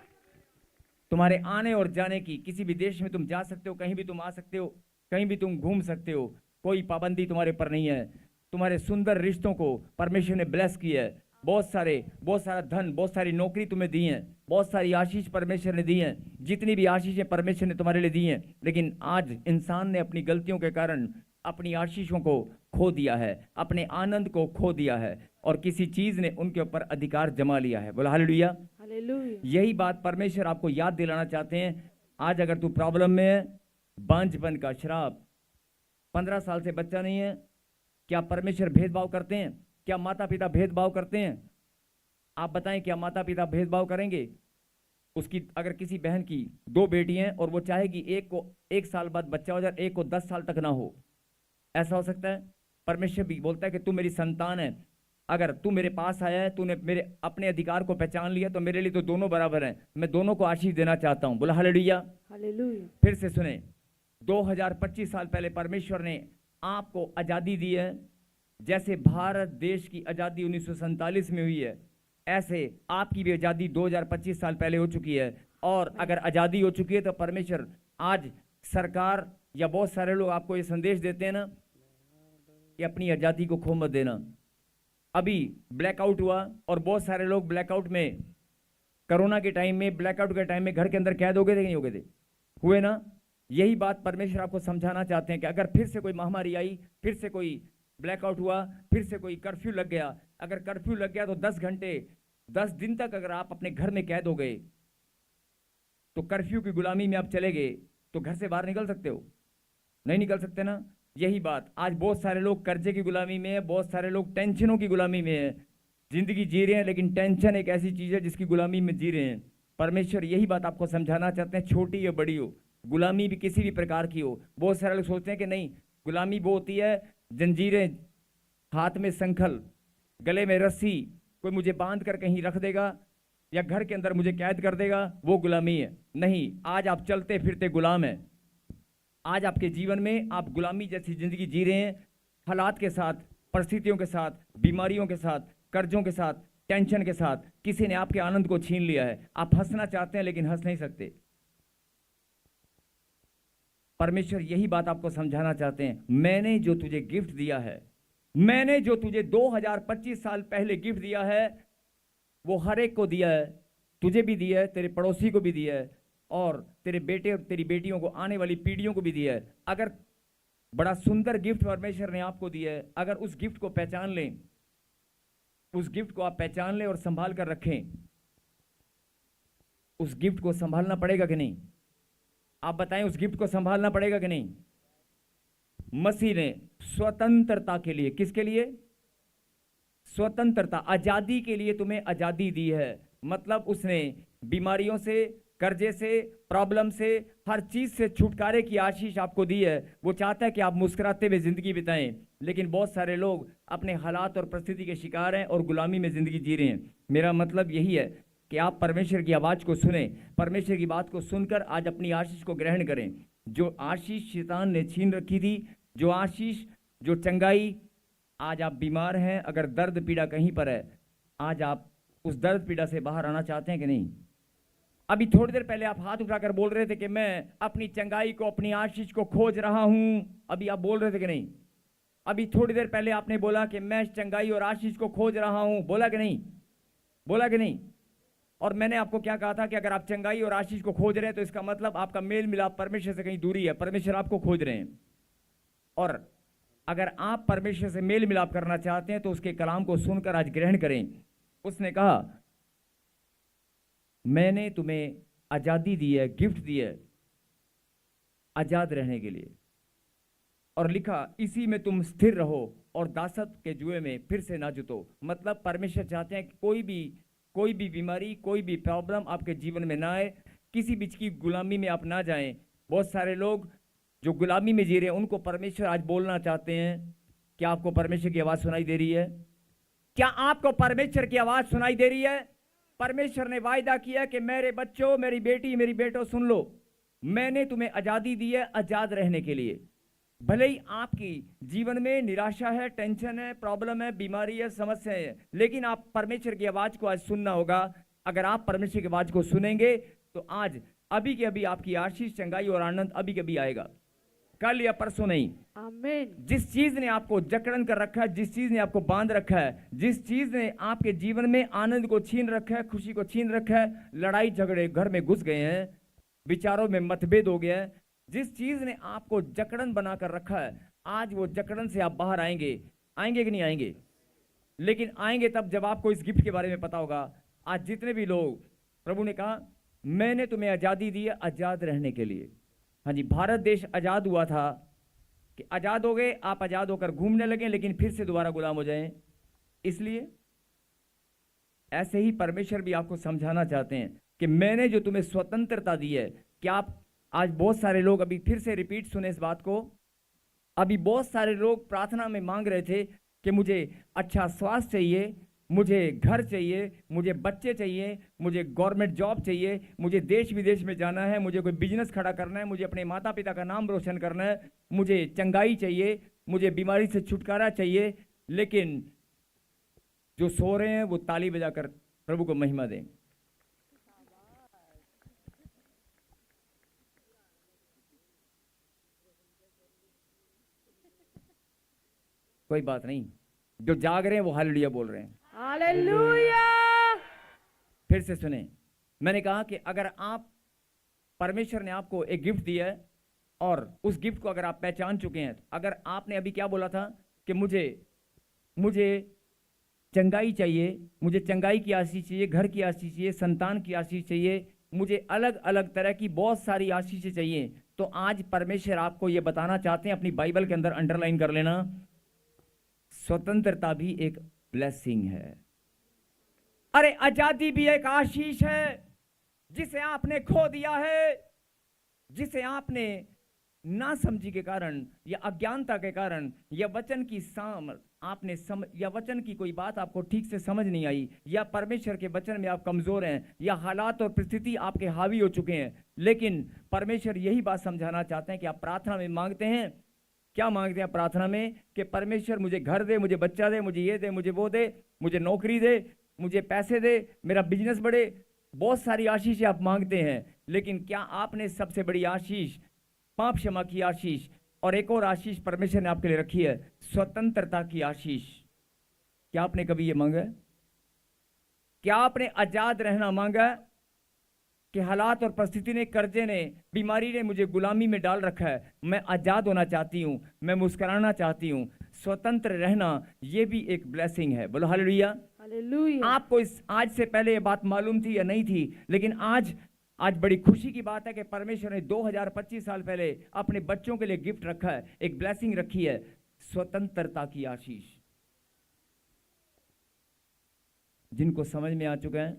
तुम्हारे आने और जाने की। किसी भी देश में तुम जा सकते हो, कहीं भी तुम आ सकते हो, कहीं भी तुम घूम सकते हो, कोई पाबंदी तुम्हारे ऊपर नहीं है। तुम्हारे सुंदर रिश्तों को परमेश्वर ने ब्लेस किया है। बहुत सारा धन, बहुत सारी नौकरी तुम्हें दी है, बहुत सारी आशीष परमेश्वर ने दी है। जितनी भी आशीषें परमेश्वर ने तुम्हारे लिए दी हैं, लेकिन आज इंसान ने अपनी गलतियों के कारण अपनी आशीषों को खो दिया है, अपने आनंद को खो दिया है, और किसी चीज ने उनके ऊपर अधिकार जमा लिया है। बोला हालेलुया। हालेलुया। यही बात परमेश्वर आपको याद दिलाना चाहते हैं। आज अगर तू प्रॉब्लम में है, बांझपन का श्राप, 15 साल से बच्चा नहीं है, क्या परमेश्वर भेदभाव करते हैं? क्या माता पिता भेदभाव करते हैं? आप बताएं, क्या माता पिता भेदभाव करेंगे? उसकी अगर किसी बहन की 2 बेटी हैं और वो चाहेगी एक को 1 साल बाद बच्चा हो जाए, एक को 10 साल तक ना हो, ऐसा हो सकता है? परमेश्वर भी बोलता है कि तू मेरी संतान है, अगर तू मेरे पास आया है, तूने मेरे अपने अधिकार को पहचान लिया, तो मेरे लिए तो दोनों बराबर हैं। मैं दोनों को आशीष देना चाहता हूं। बोला हालेलुया। हालेलुया। फिर से सुने, 2025 साल पहले परमेश्वर ने आपको आजादी दी है। जैसे भारत देश की आजादी 1947 में हुई है, ऐसे आपकी भी आजादी 2025 साल पहले हो चुकी है। और अगर आजादी हो चुकी है तो परमेश्वर, आज सरकार या बहुत सारे लोग आपको ये संदेश देते हैं ना कि अपनी आजादी को खो मत देना। अभी ब्लैकआउट हुआ और बहुत सारे लोग ब्लैकआउट में, कोरोना के टाइम में, ब्लैकआउट के टाइम में घर के अंदर कैद हो गए थे कि नहीं हो गए थे? हुए ना। यही बात परमेश्वर आपको समझाना चाहते हैं कि अगर फिर से कोई महामारी आई, फिर से कोई ब्लैकआउट हुआ, फिर से कोई कर्फ्यू लग गया, अगर कर्फ्यू लग गया तो 10 घंटे, 10 दिन तक अगर आप अपने घर में कैद हो गए, तो कर्फ्यू की गुलामी में आप चले गए, तो घर से बाहर निकल सकते हो? नहीं निकल सकते ना। यही बात आज बहुत सारे लोग कर्जे की गुलामी में है, बहुत सारे लोग टेंशनों की गुलामी में है, जिंदगी जी रहे हैं, लेकिन टेंशन एक ऐसी चीज है जिसकी गुलामी में जी रहे हैं। परमेश्वर यही बात आपको समझाना चाहते हैं, छोटी या बड़ी हो, गुलामी भी किसी भी प्रकार की हो। बहुत सारे लोग सोचते हैं कि नहीं, गुलामी वो होती है जंजीरें, हाथ में संखल, गले में रस्सी, कोई मुझे बांध कर कहीं रख देगा, या घर के अंदर मुझे कैद कर देगा, वो गुलामी है। नहीं, आज आप चलते फिरते गुलाम हैं। आज आपके जीवन में आप गुलामी जैसी जिंदगी जी रहे हैं, हालात के साथ, परिस्थितियों के साथ, बीमारियों के साथ, कर्जों के साथ, टेंशन के साथ। किसी ने आपके आनंद को छीन लिया है। आप हंसना चाहते हैं लेकिन हंस नहीं सकते। परमेश्वर यही बात आपको समझाना चाहते हैं। मैंने जो तुझे गिफ्ट दिया है, मैंने जो तुझे 2025 साल पहले गिफ्ट दिया है, वो हर एक को दिया है। तुझे भी दिया है, तेरे पड़ोसी को भी दिया है, और तेरे बेटे और तेरी बेटियों को, आने वाली पीढ़ियों को भी दिया है। अगर बड़ा सुंदर गिफ्ट परमेश्वर ने आपको दिया है, अगर उस गिफ्ट को पहचान लें, उस गिफ्ट को आप पहचान लें और संभाल कर रखें। उस गिफ्ट को संभालना पड़ेगा कि नहीं? आप बताएं, उस गिफ्ट को संभालना पड़ेगा कि नहीं? मसीह ने स्वतंत्रता के लिए, किसके लिए? स्वतंत्रता, आजादी के लिए तुम्हें आजादी दी है। मतलब उसने बीमारियों से, कर्जे से, प्रॉब्लम से, हर चीज से छुटकारे की आशीष आपको दी है। वो चाहता है कि आप मुस्कुराते हुए जिंदगी बिताएं, लेकिन बहुत सारे लोग अपने हालात और परिस्थिति के शिकार हैं और गुलामी में जिंदगी जी रहे हैं। मेरा मतलब यही है कि आप परमेश्वर की आवाज को सुने, परमेश्वर की बात को सुनकर आज अपनी आशीष को ग्रहण करें। जो आशीष शैतान ने छीन रखी थी, जो आशीष, जो चंगाई, आज आप बीमार हैं, अगर दर्द पीड़ा कहीं पर है, आज आप उस दर्द पीड़ा से बाहर आना चाहते हैं कि नहीं? अभी थोड़ी देर पहले आप हाथ उठाकर बोल रहे थे कि मैं अपनी चंगाई को, अपनी आशीष को खोज रहा हूं। अभी आप बोल रहे थे कि नहीं? अभी थोड़ी देर पहले आपने बोला कि मैं चंगाई और आशीष को खोज रहा हूं। बोला कि नहीं? बोला कि नहीं? और मैंने आपको क्या कहा था कि अगर आप चंगाई और आशीष को खोज रहे हैं तो इसका मतलब आपका मेल मिलाप परमेश्वर से कहीं दूरी है। परमेश्वर आपको खोज रहे हैं। और अगर आप परमेश्वर से मेल मिलाप करना चाहते हैं तो उसके कलाम को सुनकर आज ग्रहण करें। उसने कहा, मैंने तुम्हें आजादी दी है, गिफ्ट दी है आजाद रहने के लिए। और लिखा, इसी में तुम स्थिर रहो और दासत्व के जुए में फिर से ना जुतो। मतलब परमेश्वर चाहते हैं कि कोई भी बीमारी, कोई भी प्रॉब्लम आपके जीवन में ना आए, किसी बीच की गुलामी में आप ना जाएं। बहुत सारे लोग जो गुलामी में जी रहे हैं, उनको परमेश्वर आज बोलना चाहते हैं। क्या आपको परमेश्वर की आवाज सुनाई दे रही है? क्या आपको परमेश्वर की आवाज सुनाई दे रही है? परमेश्वर ने वायदा किया कि मेरे बच्चों, मेरी बेटी, मेरी बेटो, सुन लो, मैंने तुम्हें आजादी दी है आजाद रहने के लिए। भले ही आपकी जीवन में निराशा है, टेंशन है, प्रॉब्लम है, बीमारी है, समस्या है, लेकिन आप परमेश्वर की आवाज को आज सुनना होगा। अगर आप परमेश्वर की आवाज को सुनेंगे तो आज अभी के अभी आपकी आशीष, चंगाई और आनंद अभी के अभी आएगा, कल या परसों नहीं। आमीन। जिस चीज ने आपको जकड़न कर रखा है, जिस चीज ने आपको बांध रखा है, जिस चीज ने आपके जीवन में आनंद को छीन रखा है, खुशी को छीन रखा है, लड़ाई झगड़े घर में घुस गए हैं, विचारों में मतभेद हो गया है, जिस चीज ने आपको जकड़न बनाकर रखा है, आज वो जकड़न से आप बाहर आएंगे। आएंगे कि नहीं आएंगे? लेकिन आएंगे तब जब आपको इस गिफ्ट के बारे में पता होगा। आज जितने भी लोग, प्रभु ने कहा, मैंने तुम्हें आजादी दी है आजाद रहने के लिए। हाँ जी, भारत देश आजाद हुआ था कि आजाद हो गए, आप आजाद होकर घूमने लगे, लेकिन फिर से दोबारा गुलाम हो जाएं। इसलिए ऐसे ही परमेश्वर भी आपको समझाना चाहते हैं कि मैंने जो तुम्हें स्वतंत्रता दी है। क्या आप आज, बहुत सारे लोग, अभी फिर से रिपीट सुने इस बात को, अभी बहुत सारे लोग प्रार्थना में मांग रहे थे कि मुझे अच्छा स्वास्थ्य चाहिए, मुझे घर चाहिए, मुझे बच्चे चाहिए, मुझे गवर्नमेंट जॉब चाहिए, मुझे देश विदेश में जाना है, मुझे कोई बिजनेस खड़ा करना है, मुझे अपने माता पिता का नाम रोशन करना है, मुझे चंगाई चाहिए, मुझे बीमारी से छुटकारा चाहिए। लेकिन जो सो रहे हैं वो ताली बजाकर प्रभु को महिमा दें। कोई बात नहीं, जो जाग रहे हैं वो हालेलुया बोल रहे हैं। हालेलुया। फिर से सुने, मैंने कहा कि अगर आप, परमेश्वर ने आपको एक गिफ्ट दिया है और उस गिफ्ट को अगर आप पहचान चुके हैं, अगर आपने अभी क्या बोला था कि मुझे चंगाई चाहिए, मुझे चंगाई की आशीष चाहिए, घर की आशीष चाहिए, संतान की आशीष चाहिए, मुझे अलग अलग तरह की बहुत सारी आशीषें चाहिए, तो आज परमेश्वर आपको ये बताना चाहते हैं, अपनी बाइबल के अंदर अंडरलाइन कर लेना, स्वतंत्रता भी एक ब्लेसिंग है। अरे आजादी भी एक आशीष है जिसे आपने खो दिया है, जिसे आपने नासमझी के कारण या अज्ञानता के कारण या वचन की आपने या वचन की कोई बात आपको ठीक से समझ नहीं आई, या परमेश्वर के वचन में आप कमजोर हैं, या हालात और परिस्थिति आपके हावी हो चुके हैं, लेकिन परमेश्वर यही बात समझाना चाहते हैं कि आप प्रार्थना में मांगते हैं। क्या मांगते हैं प्रार्थना में? कि परमेश्वर मुझे घर दे, मुझे बच्चा दे, मुझे ये दे, मुझे वो दे, मुझे नौकरी दे, मुझे पैसे दे, मेरा बिजनेस बढ़े। बहुत सारी आशीष आप मांगते हैं, लेकिन क्या आपने सबसे बड़ी आशीष, पाप क्षमा की आशीष, और एक और आशीष परमेश्वर ने आपके लिए रखी है, स्वतंत्रता की आशीष, क्या आपने कभी ये मांगा? क्या आपने आजाद रहना मांगा? कि हालात और परिस्थिति ने, कर्जे ने, बीमारी ने मुझे गुलामी में डाल रखा है, मैं आजाद होना चाहती हूं, मैं मुस्कुराना चाहती हूं। स्वतंत्र रहना ये भी एक ब्लेसिंग है। बोलो हालेलुया। हालेलुया। आपको इस आज से पहले ये बात मालूम थी या नहीं थी, लेकिन आज बड़ी खुशी की बात है कि परमेश्वर ने 2025 साल पहले अपने बच्चों के लिए गिफ्ट रखा है, एक ब्लेसिंग रखी है, स्वतंत्रता की आशीष। जिनको समझ में आ चुका है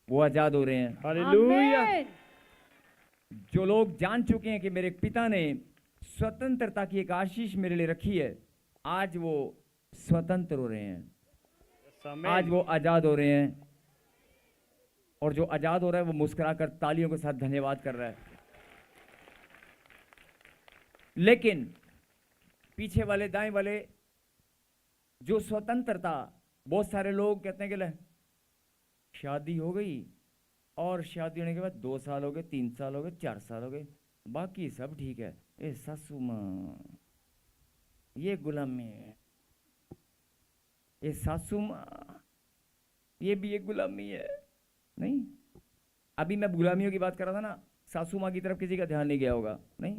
वो आजाद हो रहे हैं। हालेलुया। आमीन। जो लोग जान चुके हैं कि मेरे पिता ने स्वतंत्रता की एक आशीष मेरे लिए रखी है, आज वो स्वतंत्र हो रहे हैं, आज वो आजाद हो रहे हैं। और जो आजाद हो रहा है वो मुस्कुराकर तालियों के साथ धन्यवाद कर रहा है। लेकिन पीछे वाले, दाएं वाले, जो स्वतंत्रता, बहुत सारे लोग कहते हैं कि ले शादी हो गई, और शादी होने के बाद 2 साल हो गए, 3 साल हो गए, 4 साल हो गए, बाकी सब ठीक है, ए सासू माँ ये गुलामी है, ये सासू माँ ये भी एक गुलामी है। नहीं, अभी मैं गुलामियों की बात कर रहा था ना, सासू माँ की तरफ किसी का ध्यान नहीं गया होगा। नहीं,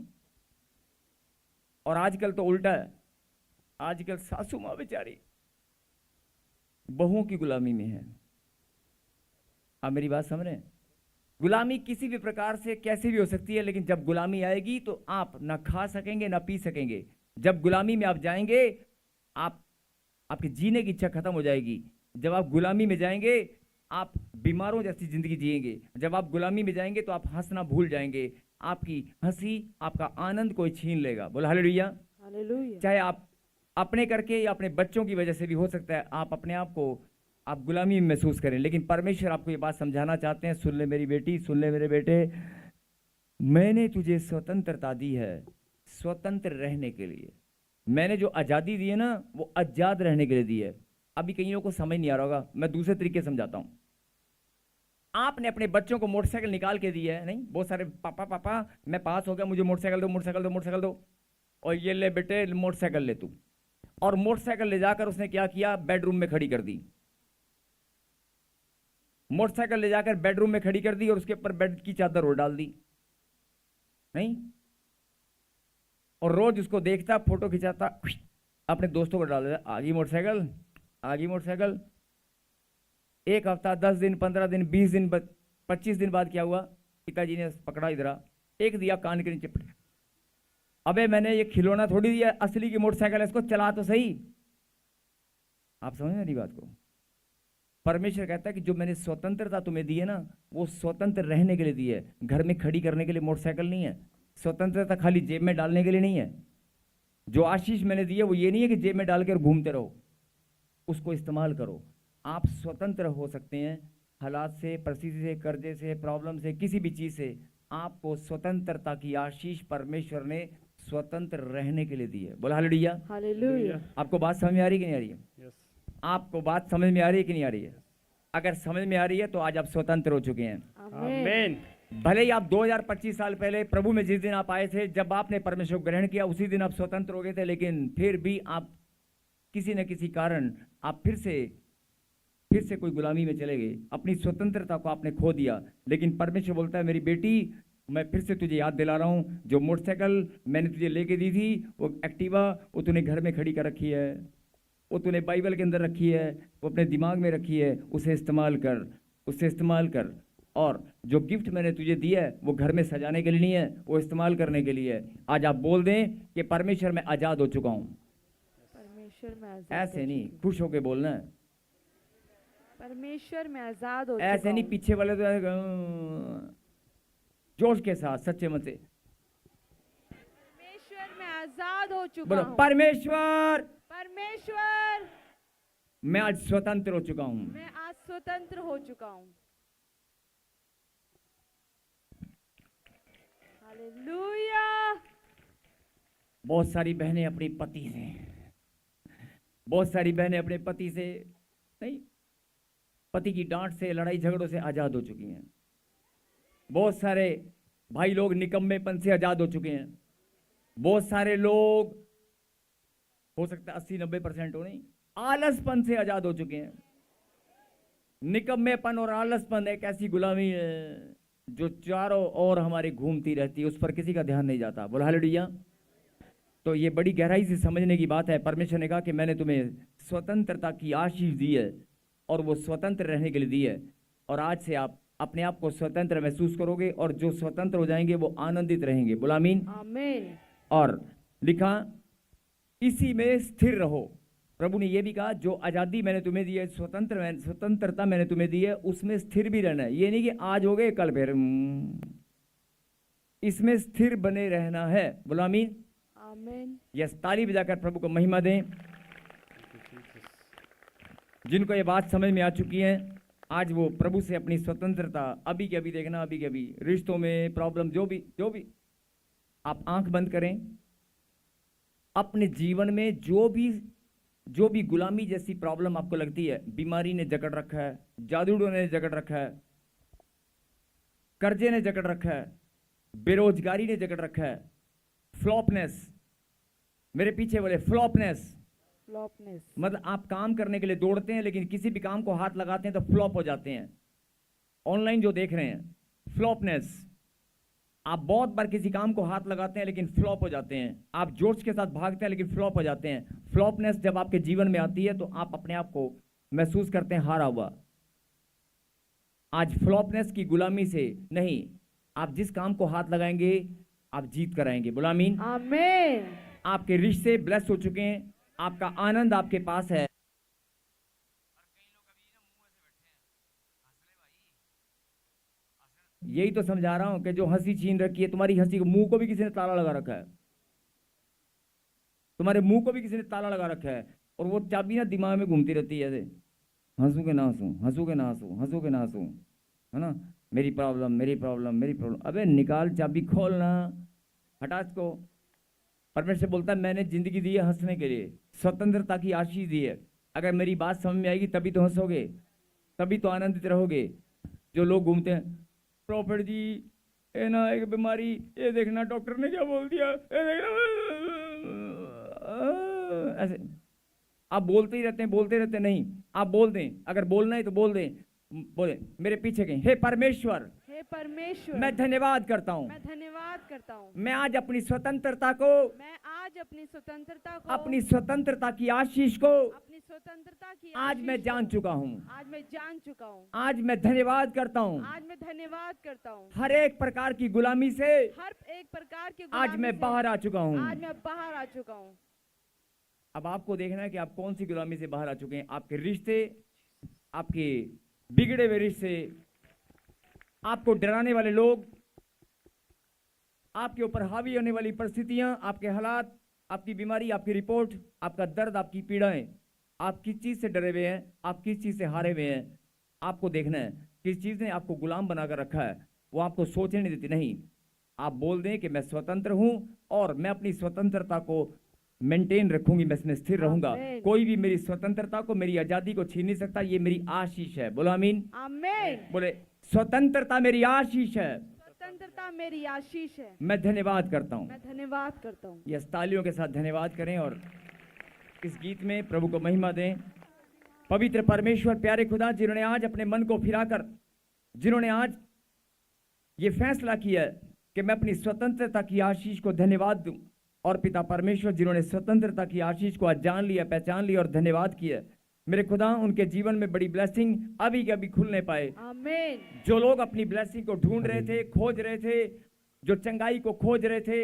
और आजकल तो उल्टा है, आजकल सासू माँ बेचारी बहुओं की गुलामी में है। आप मेरी बात समझ रहे हैं? गुलामी किसी भी प्रकार से कैसे भी हो सकती है, लेकिन जब गुलामी आएगी तो आप ना खा सकेंगे ना पी सकेंगे। जब गुलामी में आप जाएंगे, आपके जीने की इच्छा खत्म हो जाएगी। जब आप गुलामी में जाएंगे, आप बीमारों जैसी जिंदगी जिएंगे। जब आप गुलामी में जाएंगे तो आप हंसना भूल जाएंगे, आपकी हंसी, आपका आनंद कोई छीन लेगा। बोलो हालेलुया। हालेलुया। चाहे आप अपने करके या अपने बच्चों की वजह से भी हो सकता है, आप अपने आप को आप गुलामी में महसूस करें, लेकिन परमेश्वर आपको ये बात समझाना चाहते हैं, सुन ले मेरी बेटी, सुन ले मेरे बेटे, मैंने तुझे स्वतंत्रता दी है स्वतंत्र रहने के लिए। मैंने जो आज़ादी दी है ना, वो आजाद रहने के लिए दी है। अभी कईयों को समझ नहीं आ रहा होगा, मैं दूसरे तरीके से समझाता हूँ। आपने अपने बच्चों को मोटरसाइकिल निकाल के दी है, नहीं, बहुत सारे पापा पापा मैं पास हो गया, मुझे मोटरसाइकिल दो, मोटरसाइकिल दो, मोटरसाइकिल दो, और ये ले बेटे मोटरसाइकिल ले तू। और मोटरसाइकिल ले जाकर उसने क्या किया, बेडरूम में खड़ी कर दी। मोटरसाइकिल ले जाकर बेडरूम में खड़ी कर दी और उसके ऊपर बेड की चादर और डाल दी। नहीं, और रोज उसको देखता, फोटो खिंचाता, अपने दोस्तों को डाल देता, आगी मोटरसाइकिल, आगी मोटरसाइकिल। 1 हफ्ता, 10 दिन, 15 दिन, 20 दिन, 25 दिन बाद क्या हुआ, पिताजी ने पकड़ा, इधर एक दिया कान के नीचे। अबे मैंने ये खिलौना थोड़ी दिया, असली की मोटरसाइकिल है, इसको चला तो सही। आप समझ मेरी बात को? परमेश्वर कहता है कि जो मैंने स्वतंत्रता तुम्हें दी है ना, वो स्वतंत्र रहने के लिए दी है, घर में खड़ी करने के लिए मोटरसाइकिल नहीं है। स्वतंत्रता खाली जेब में डालने के लिए नहीं है। जो आशीष मैंने दी है वो ये नहीं है कि जेब में डाल कर घूमते रहो, उसको इस्तेमाल करो। आप स्वतंत्र हो सकते हैं हालात से, परिस्थिति से, कर्जे से, प्रॉब्लम से, किसी भी चीज से। आपको स्वतंत्रता की आशीष परमेश्वर ने स्वतंत्र रहने के लिए दी है। बोला हालेलुया। हालेलुया। आपको बात समझ में आ रही है कि नहीं आ रही है? यस। आपको बात समझ में आ रही है कि नहीं आ रही है? अगर समझ में आ रही है तो आज आप स्वतंत्र हो चुके हैं। आमीन। भले ही आप 2025 साल पहले प्रभु में जिस दिन आप आए थे, जब आपने परमेश्वर को ग्रहण किया, उसी दिन आप स्वतंत्र हो गए थे, लेकिन फिर भी आप किसी न किसी कारण आप फिर से कोई गुलामी में चले गए, अपनी स्वतंत्रता को आपने खो दिया। लेकिन परमेश्वर बोलता है, मेरी बेटी, मैं फिर से तुझे याद दिला रहा हूँ, जो मोटरसाइकिल मैंने तुझे लेके दी थी, वो एक्टिवा, वो तूने घर में खड़ी कर रखी है, वो तूने बाइबल के अंदर रखी है, वो अपने दिमाग में रखी है, उसे इस्तेमाल कर, उसे इस्तेमाल कर। और जो गिफ्ट मैंने तुझे दिया है वो घर में सजाने के लिए नहीं है, वो इस्तेमाल करने के लिए है। आज आप बोल दें कि परमेश्वर मैं आज़ाद हो चुका हूँ। परमेश्वर में आजाद ऐसे हो नहीं, चुकी खुश होके बोलना है। हूँ। परमेश्वर में आजाद हो ऐसे चुका नहीं, हूँ। पीछे वाले तो जोश के साथ, सच्चे मन से परमेश्वर में आजाद हो चुका बोलो, हूँ। परमेश्वर परमेश्वर मैं आज स्वतंत्र हो चुका हूं। मैं आज स्वतंत्र हो चुका हूँ। हालेलुया। बहुत सारी बहनें अपने पति से, बहुत सारी बहनें अपने पति से नहीं, पति की डांट से, लड़ाई झगड़ों से आजाद हो चुकी हैं। बहुत सारे भाई लोग निकम्मेपन से आजाद हो चुके हैं। बहुत सारे लोग, हो सकता है 80-90% हो, नहीं, आलसपन से आजाद हो चुके हैं। निकम्मेपन और आलसपन एक ऐसी गुलामी है जो चारों ओर हमारी घूमती रहती है, उस पर किसी का ध्यान नहीं जाता। बोला हालेलुया। तो ये बड़ी गहराई से समझने की बात है। परमेश्वर ने कहा कि मैंने तुम्हें स्वतंत्रता की आशीष दी है और वो स्वतंत्र रहने के लिए दी है, और आज से आप अपने आप को स्वतंत्र महसूस करोगे, और जो स्वतंत्र हो जाएंगे वो आनंदित रहेंगे। बोला आमीन। आमीन। और लिखा, इसी में स्थिर रहो। प्रभु ने यह भी कहा, जो आजादी मैंने तुम्हें दी है, स्वतंत्रता मैंने तुम्हें दी है, उसमें स्थिर भी रहना है। ये नहीं कि आज हो गए कल फिर, इसमें स्थिर बने रहना है। बोला आमीन। आमीन। यस, ताली बजाकर प्रभु को महिमा दें। जिनको ये बात समझ में आ चुकी है, आज वो प्रभु से अपनी स्वतंत्रता, अभी के अभी देखना, अभी के अभी रिश्तों में प्रॉब्लम, जो भी आप आंख बंद करें, अपने जीवन में जो भी गुलामी जैसी प्रॉब्लम आपको लगती है, बीमारी ने जकड़ रखा है, जादूडों ने जकड़ रखा है, कर्जे ने जकड़ रखा है, बेरोजगारी ने जकड़ रखा है, फ्लॉपनेस, मेरे पीछे बोले फ्लॉपनेस, मतलब आप काम करने के लिए दौड़ते हैं लेकिन किसी भी काम को हाथ लगाते हैं तो फ्लॉप हो जाते हैं। ऑनलाइन जो देख रहे हैं, फ्लॉपनेस, आप बहुत बार किसी काम को हाथ लगाते हैं लेकिन फ्लॉप हो जाते हैं। आप जोश के साथ भागते हैं लेकिन फ्लॉप हो जाते हैं। फ्लॉपनेस जब आपके जीवन में आती है तो आप अपने आप को महसूस करते हैं हारा हुआ। आज फ्लॉपनेस की गुलामी से नहीं, आप जिस काम को हाथ लगाएंगे आप जीत कर आएंगे। बोला आमीन। आमीन। आपके रिश्ते ब्लेस हो चुके हैं, आपका आनंद आपके पास है। यही तो समझा रहा हूं कि जो हंसी छीन रखी है, तुम्हारी हंसी को, मुंह को भी किसी ने ताला लगा रखा है, तुम्हारे मुंह को भी किसी ने ताला लगा रखा है, और वो चाबी ना दिमाग में घूमती रहती है ऐसे, हंसू के ना हंसू, हंसू के ना हंसू, हंसू के ना हंसू, है ना, मेरी प्रॉब्लम, मेरी प्रॉब्लम, मेरी प्रॉब्लम। अबे निकाल चाबी, खोलना, हटा इसको। परमेश्वर बोलता है मैंने जिंदगी दी है हंसने के लिए, स्वतंत्रता की आशीष दी है। अगर मेरी बात समझ में आएगी तभी तो हंसोगे, तभी तो आनंदित रहोगे। जो लोग घूमते हैं, प्रॉफिट जी ये ना एक बीमारी, ये देखना डॉक्टर ने क्या बोल दिया, ये देखना, ऐसे आप बोलते ही रहते हैं, बोलते रहते नहीं, आप बोल दें, अगर बोलना है तो बोल दें, बोले मेरे पीछे कहीं, हे परमेश्वर, हे परमेश्वर, मैं धन्यवाद करता हूँ, मैं धन्यवाद करता हूँ, मैं आज अपनी स्वतंत्रता को, मैं आज अपनी स्वतंत्रता को, अपनी स्वतंत्रता की आशीष को अपनी स्वतंत्रता की आज आशीष मैं जान को चुका हूँ, आज मैं जान चुका हूँ, आज मैं धन्यवाद करता हूँ। आज मैं धन्यवाद करता हूँ। हर एक प्रकार की गुलामी से हर एक प्रकार के आज मैं बाहर आ चुका हूँ। आज मैं बाहर आ चुका हूँ। अब आपको देखना है कि आप कौन सी गुलामी से बाहर आ चुके हैं। आपके रिश्ते, आपके बिगड़े हुए रिश्ते, आपको डराने वाले लोग, आपके ऊपर हावी होने वाली परिस्थितियां, आपके हालात, आपकी बीमारी, आपकी रिपोर्ट, आपका दर्द, आपकी पीड़ाएं, आप किस चीज से डरे हुए हैं, आप किस चीज से हारे हुए हैं। आपको देखना है किस चीज ने आपको गुलाम बनाकर रखा है, वो आपको सोचने नहीं देती। नहीं, आप बोल दें कि मैं स्वतंत्र हूं और मैं अपनी स्वतंत्रता को मेंटेन रखूंगी, मैं इसमें स्थिर रहूंगा। आमीन। कोई भी मेरी स्वतंत्रता को, मेरी आजादी को छीन नहीं सकता। ये मेरी आशीष है। बोलो आमीन। आमीन। बोले स्वतंत्रता मेरी आशीष है, स्वतंत्रता मेरी आशीष है, मैं धन्यवाद करता हूँ। मैं धन्यवाद करता हूँ। यस, तालियों के साथ धन्यवाद करें और इस गीत में प्रभु को महिमा दें। पवित्र परमेश्वर, प्यारे खुदा, जिन्होंने आज अपने मन को फिराकर, जिन्होंने आज ये फैसला किया कि मैं अपनी स्वतंत्रता की आशीष को धन्यवाद दूं, और पिता परमेश्वर जिन्होंने स्वतंत्रता की आशीष को आज जान लिया, पहचान लिया और धन्यवाद किया, मेरे खुदा उनके जीवन में बड़ी ब्लेसिंग अभी के अभी खुलने पाए। आमीन। जो लोग अपनी ब्लेसिंग को ढूंढ रहे थे, खोज रहे थे, जो चंगाई को खोज रहे थे,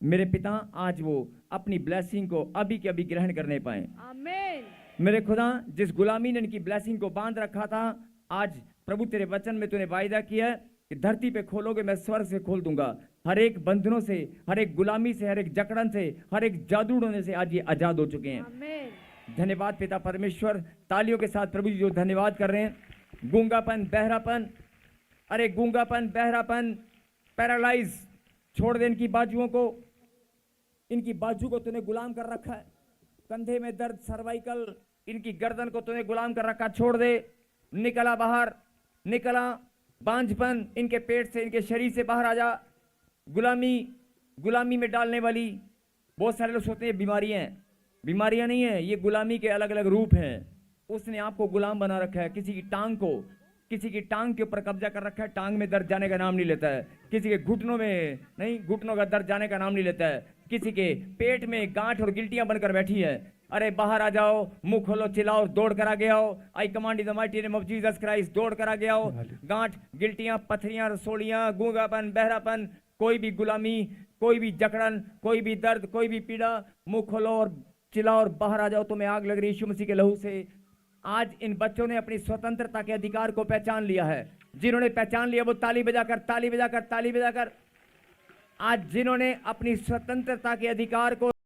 मेरे पिता आज वो अपनी ब्लेसिंग को अभी के अभी ग्रहण करने पाए। आमीन। मेरे खुदा, जिस गुलामी ने इनकी ब्लेसिंग को बांध रखा था, आज प्रभु तेरे वचन में तूने वायदा किया है कि धरती पे खोलोगे मैं स्वर्ग से खोल दूंगा। हर एक बंधनों से, हर एक गुलामी से, हर एक जकड़न से, हर एक जादू होने से आज ये आजाद हो चुके हैं। आमीन। धन्यवाद पिता परमेश्वर। तालियों के साथ प्रभु जी जो धन्यवाद कर रहे हैं। गूंगापन, बहरापन, अरे गूंगापन, बहरापन, पैरालाइज, छोड़ दे इनकी बाजुओं को, इनकी बाजू को तूने गुलाम कर रखा है। कंधे में दर्द, सर्वाइकल, इनकी गर्दन को तूने गुलाम कर रखा, छोड़ दे, निकला बाहर, निकला। बांझपन इनके पेट से, इनके शरीर से बाहर आ जा। गुलामी में डालने वाली, बहुत सारे लोग सोचते हैं बीमारियां हैं, बीमारियां नहीं है, ये गुलामी के अलग अलग रूप हैं। उसने आपको गुलाम बना रखा है। किसी की टांग को, किसी की टांग के ऊपर कब्जा कर रखा है, टांग में दर्द जाने का नाम नहीं लेता है। किसी के घुटनों में नहीं, घुटनों का दर्द जाने का नाम नहीं लेता है। किसी के पेट में गांठ और गिल्टियां बनकर बैठी है। अरे बाहर आ जाओ, मुंह खोलो, चिल्लाओ, दौड़ कर आगे आओ। आई command in the mighty name of Jesus Christ, दौड़ कर आगे आओ। गांठ, गिल्टियां, पथरियां, रसोलियां, गूंगापन, बहरापन, कोई भी गुलामी, कोई भी जकड़न, कोई भी दर्द, कोई भी पीड़ा, मुंह खोलो और चिल्लाओ और बाहर आ जाओ। तुम्हें आग लग रही यीशु मसीह के लहू से। आज इन बच्चों ने अपनी स्वतंत्रता के अधिकार को पहचान लिया है। जिन्होंने पहचान लिया वो ताली बजाकर, ताली बजाकर, ताली बजाकर। आज जिन्होंने अपनी स्वतंत्रता के अधिकार को